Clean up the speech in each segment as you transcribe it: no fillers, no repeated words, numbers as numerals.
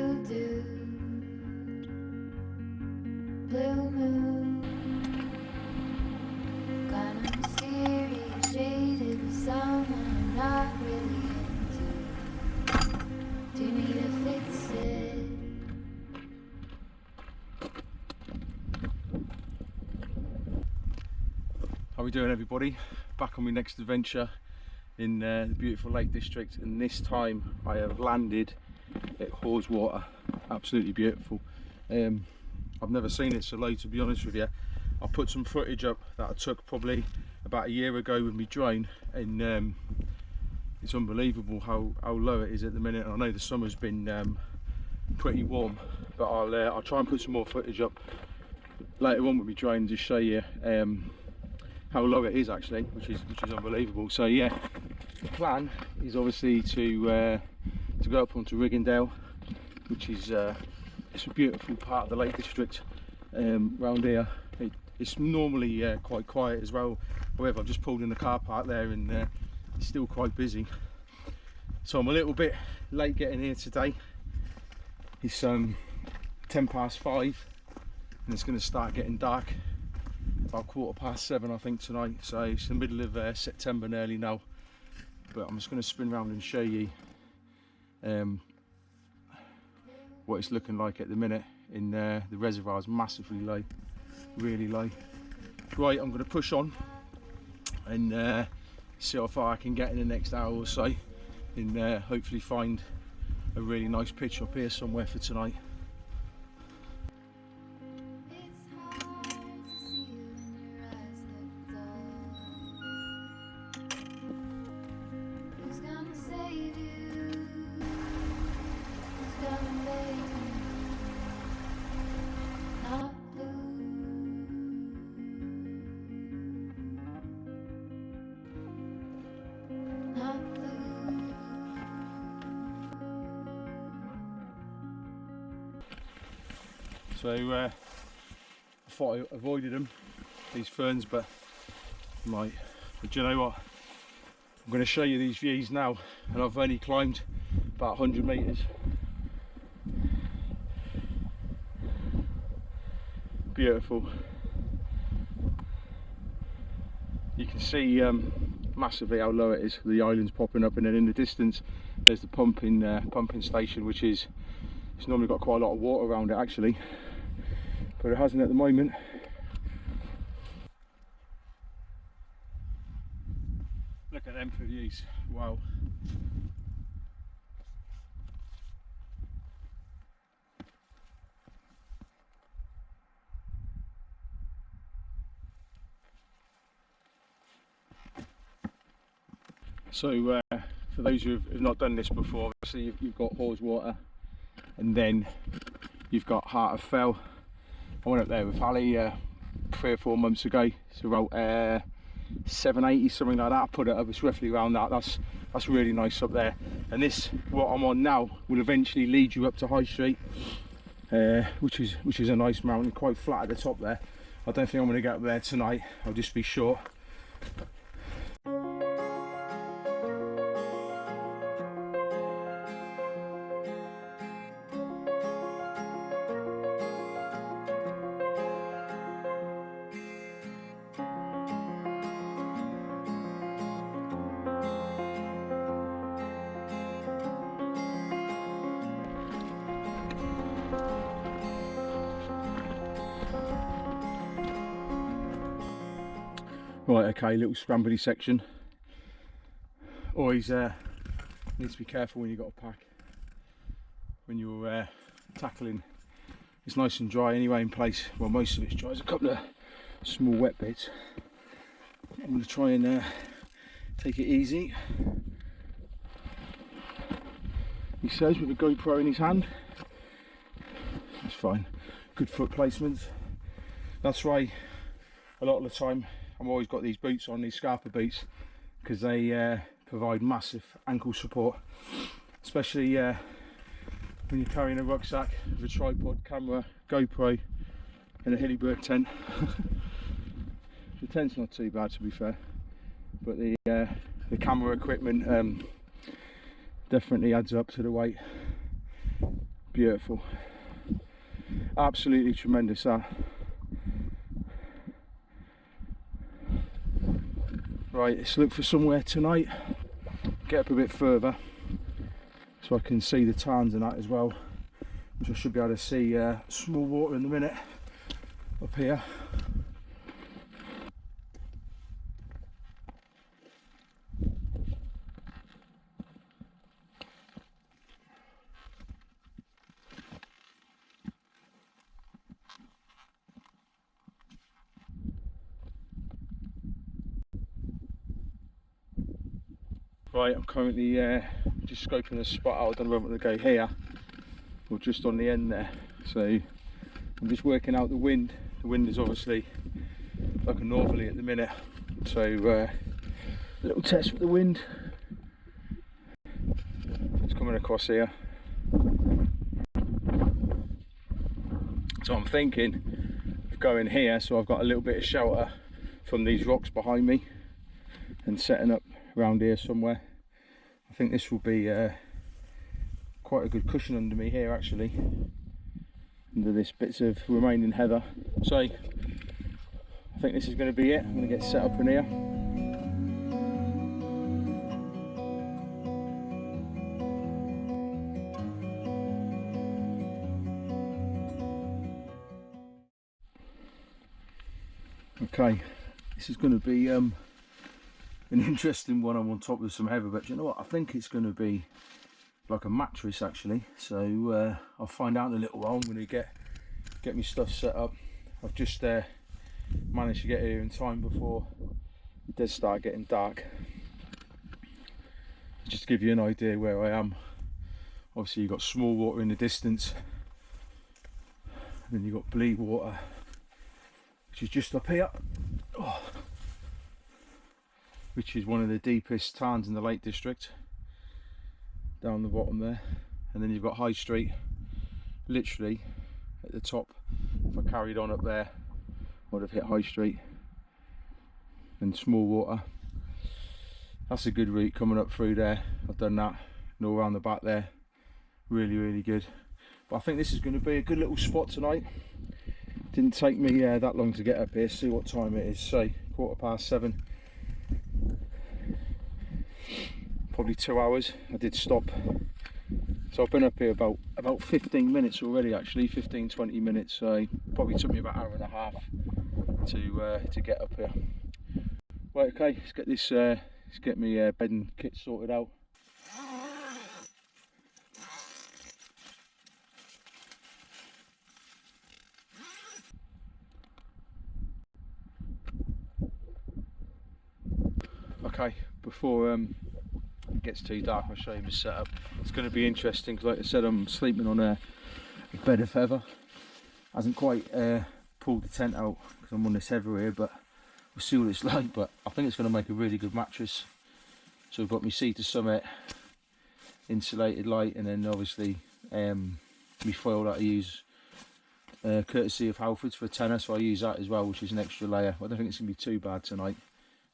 blue dude, blue moon, kind of mysterious, shaded with someone I'm not really into. Do you need to fix it? How are we doing, everybody? Back on my next adventure in the beautiful Lake District, and this time I have landed at Haweswater. Absolutely beautiful. I've never seen it so low, to be honest with you. I put some footage up that I took probably about a year ago with my drone, and it's unbelievable how low it is at the minute. I know the summer's been pretty warm, but I'll try and put some more footage up later on with my drone and just show you how low it is actually, which is unbelievable. So yeah, the plan is obviously to go up onto Riggindale, which is it's a beautiful part of the Lake District round here. It's normally quite quiet as well. However, I've just pulled in the car park there, and it's still quite busy. So I'm a little bit late getting here today. It's 5:10, and it's going to start getting dark about 7:15 I think tonight. So it's the middle of September nearly now, but I'm just going to spin around and show you what it's looking like at the minute. In the reservoir is massively low, really low. Right, I'm going to push on and see how far I can get in the next hour or so, and hopefully find a really nice pitch up here somewhere for tonight. So I thought I avoided them, these ferns, but do you know what? I'm going to show you these views now, and I've only climbed about 100 metres. Beautiful. You can see massively how low it is. The island's popping up, and then in the distance there's the pumping station, which is, it's normally got quite a lot of water around it actually, but it hasn't at the moment. Look at them for views, wow. So for those who have not done this before, obviously you've got Haweswater, and then you've got Heart of Fell. I went up there with Ali 3 or 4 months ago. It's about 780, something like that. I put it up, it's roughly around that. That's really nice up there. And this, what I'm on now, will eventually lead you up to High Street, which is a nice mountain, quite flat at the top there. I don't think I'm going to get up there tonight. I'll just be short. Right, okay, little scrambly section. Always need to be careful when you've got a pack, when you're tackling. It's nice and dry anyway in place. Well, most of it's dry. There's a couple of small wet bits. I'm going to try and take it easy. He says, with a GoPro in his hand. That's fine. Good foot placement. That's why a lot of the time I've always got these boots on, these Scarpa boots, because they provide massive ankle support, especially when you're carrying a rucksack with a tripod, camera, GoPro and a Hillybird tent. The tent's not too bad, to be fair, but the camera equipment definitely adds up to the weight. beautiful. Absolutely tremendous that. Right, let's look for somewhere tonight. Get up a bit further so I can see the tarns and that as well, which I should be able to see small water in a minute up here. Right, I'm currently just scoping the spot out. I don't know whether I'm going to go here or just on the end there. So I'm just working out the wind. The wind is obviously like a northerly at the minute. So a little test with the wind. It's coming across here. So I'm thinking of going here so I've got a little bit of shelter from these rocks behind me and setting up around here somewhere. I think this will be quite a good cushion under me here actually, under this bits of remaining heather. So I think this is going to be it. I'm going to get set up in here. Okay, this is going to be an interesting one. I'm on top of some heather, but you know what, I think it's going to be like a mattress actually. So I'll find out in a little while. I'm going to get my stuff set up. I've just managed to get here in time before it does start getting dark. Just to give you an idea where I am. Obviously you've got small water in the distance, and then you've got bleed water, which is just up here, which is one of the deepest tarns in the Lake District, down the bottom there. And then you've got High Street literally at the top. If I carried on up there I would have hit High Street and small water. That's a good route coming up through there. I've done that and all around the back there. Really good. But I think this is going to be a good little spot tonight. Didn't take me that long to get up here. See what time it is, say 7:15. Probably 2 hours. I did stop, so I've been up here about 15 minutes already actually, 15-20 minutes. So probably took me about an hour and a half to get up here. Right, okay, let's get this let's get my bedding kit sorted out. Okay, before it gets too dark, I'll show you my setup. It's going to be interesting because, like I said, I'm sleeping on a bed of heather. Hasn't quite pulled the tent out because I'm on this heather here, but we'll see what it's like. But I think it's going to make a really good mattress. So we've got my Sea to Summit insulated light, and then obviously my foil that I use courtesy of Halfords for a tenner, so I use that as well, which is an extra layer. I don't think it's going to be too bad tonight.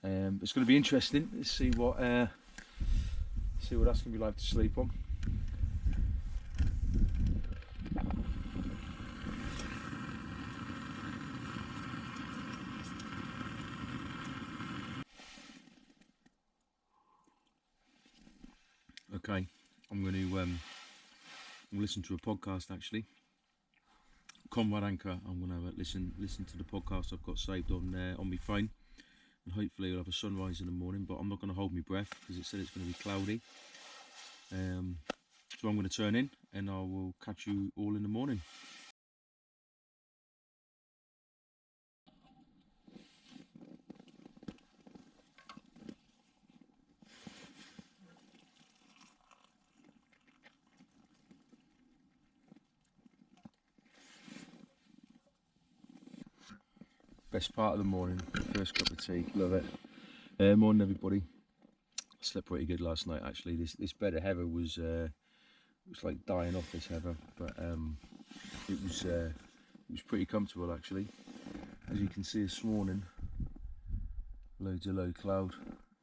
It's going to be interesting. Let's see what that's going to be like to sleep on. Okay, I'm going to listen to a podcast actually. Comrade Anchor. I'm going to listen to the podcast I've got saved on my phone. And hopefully we'll have a sunrise in the morning, but I'm not going to hold my breath because it said it's going to be cloudy. So I'm going to turn in and I will catch you all in the morning. Best part of the morning, first cup of tea, love it. Morning everybody. I slept pretty good last night actually. This bed of heather was like dying off, this heather, but it was pretty comfortable actually. As you can see this morning, loads of low cloud.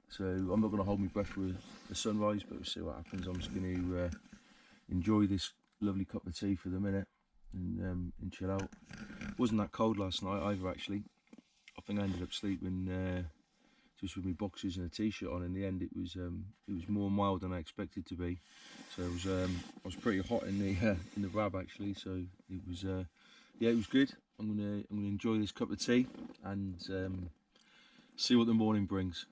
So I'm not going to hold my breath for the sunrise, but we'll see what happens. I'm just going to enjoy this lovely cup of tea for the minute and chill out. Wasn't that cold last night either actually. I think I ended up sleeping just with my boxers and a t-shirt on. In the end, it was more mild than I expected to be. So it was I was pretty hot in the rab actually. So it was yeah, it was good. I'm gonna enjoy this cup of tea and see what the morning brings.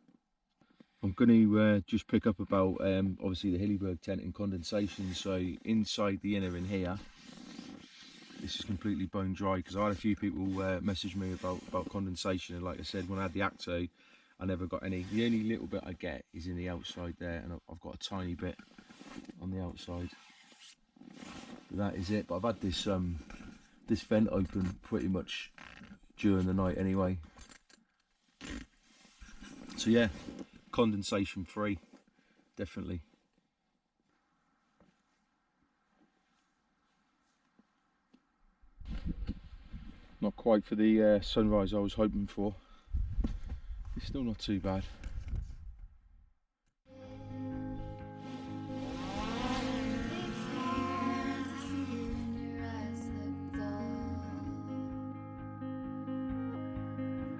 I'm going to just pick up about obviously the Hillyberg tent and condensation. So inside the inner in here, this is completely bone dry because I had a few people message me about condensation, and like I said, when I had the Acto, I never got any. The only little bit I get is in the outside there, and I've got a tiny bit on the outside. But that is it. But I've had this this vent open pretty much during the night anyway. So yeah, condensation free, definitely. Not quite for the sunrise I was hoping for. It's still not too bad.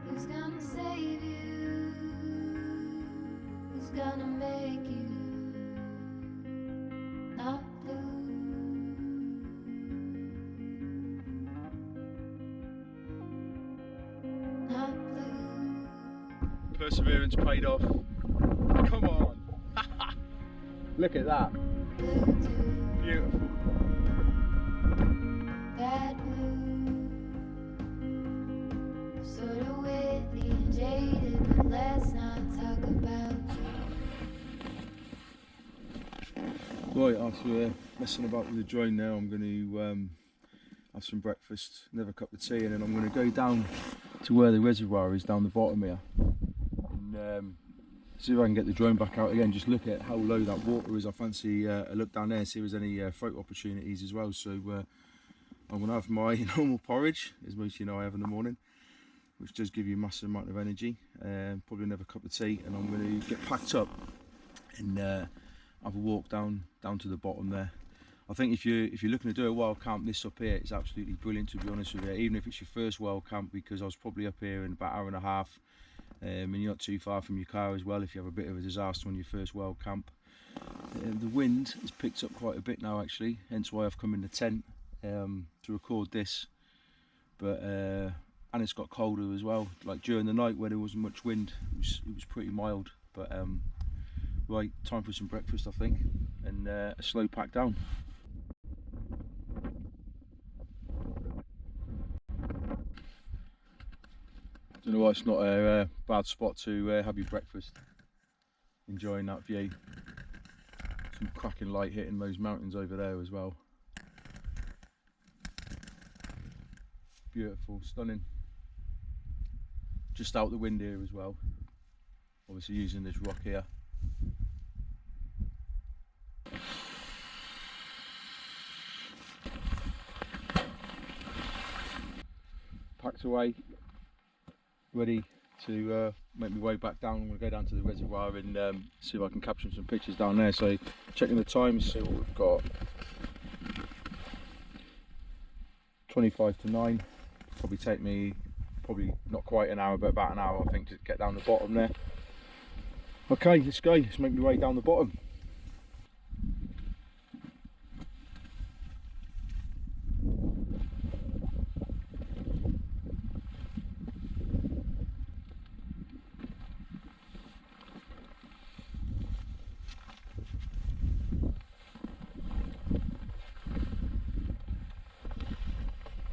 Who's gonna save you? Who's gonna make you not blue? Not blue. Perseverance paid off. Come on. Look at that. Blue too. Beautiful. Bad mood. Sort of witty and jaded, but let's not talk about Right, after messing about with the drone now, I'm going to have some breakfast, another cup of tea, and then I'm going to go down to where the reservoir is down the bottom here and see if I can get the drone back out again, just look at how low that water is. I fancy a look down there, see if there's any photo opportunities as well. So I'm going to have my normal porridge, as most of you know I have in the morning, which does give you a massive amount of energy, probably another cup of tea, and I'm going to get packed up and have a walk down to the bottom there. I think if you're looking to do a wild camp, this up here is absolutely brilliant, to be honest with you, even if it's your first wild camp, because I was probably up here in about an hour and a half, and you're not too far from your car as well if you have a bit of a disaster on your first wild camp. The wind has picked up quite a bit now actually, hence why I've come in the tent to record this, but and it's got colder as well. Like during the night when there wasn't much wind, it was pretty mild. But right, time for some breakfast I think, and a slow pack down. I don't know why it's not a bad spot to have your breakfast, enjoying that view. Some cracking light hitting those mountains over there as well. Beautiful, stunning. Just out the wind here as well, obviously using this rock here. Packed away, ready to make my way back down. I'm going to go down to the reservoir and see if I can capture some pictures down there. So checking the times, see what we've got. 25 to 9, probably take me not quite an hour, but about an hour I think to get down the bottom there. Okay, let's go, let's make my way down the bottom.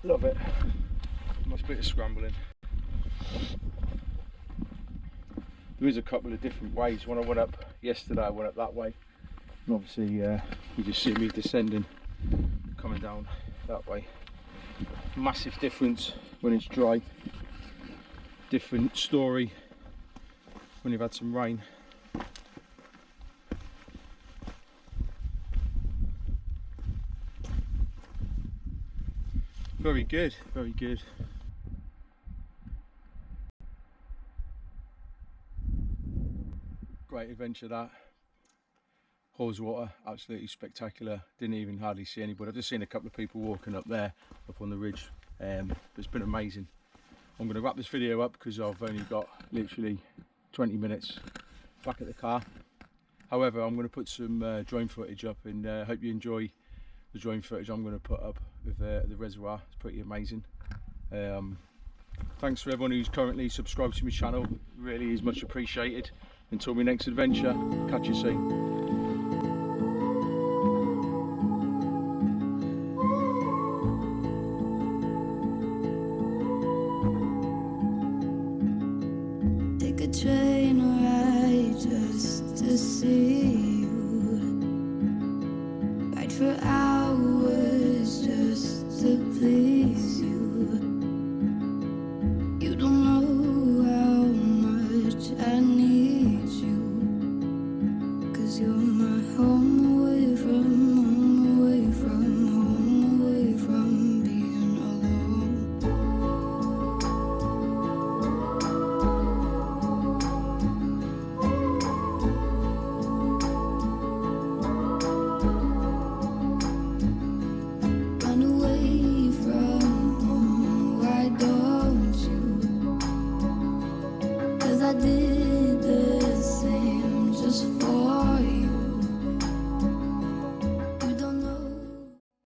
Love it. Nice bit of scrambling. There is a couple of different ways. When I went up yesterday, I went up that way. And obviously, you just see me descending, coming down that way. Massive difference when it's dry. Different story when you've had some rain. Very good, very good. Great adventure that. Haweswater, absolutely spectacular. Didn't even hardly see anybody. I've just seen a couple of people walking up there, up on the ridge. But it's been amazing. I'm going to wrap this video up because I've only got literally 20 minutes back at the car. However, I'm going to put some drone footage up, and hope you enjoy the drone footage I'm going to put up with the reservoir. It's pretty amazing. Thanks for everyone who's currently subscribed to my channel. It really is much appreciated. Until my next adventure, catch you soon. Take a train ride just to see you. Ride for hours just to please you. You don't know how much I need you, 'cause you're my home away from home, away from home, away from being alone. Run away from home, why don't you? 'Cause I did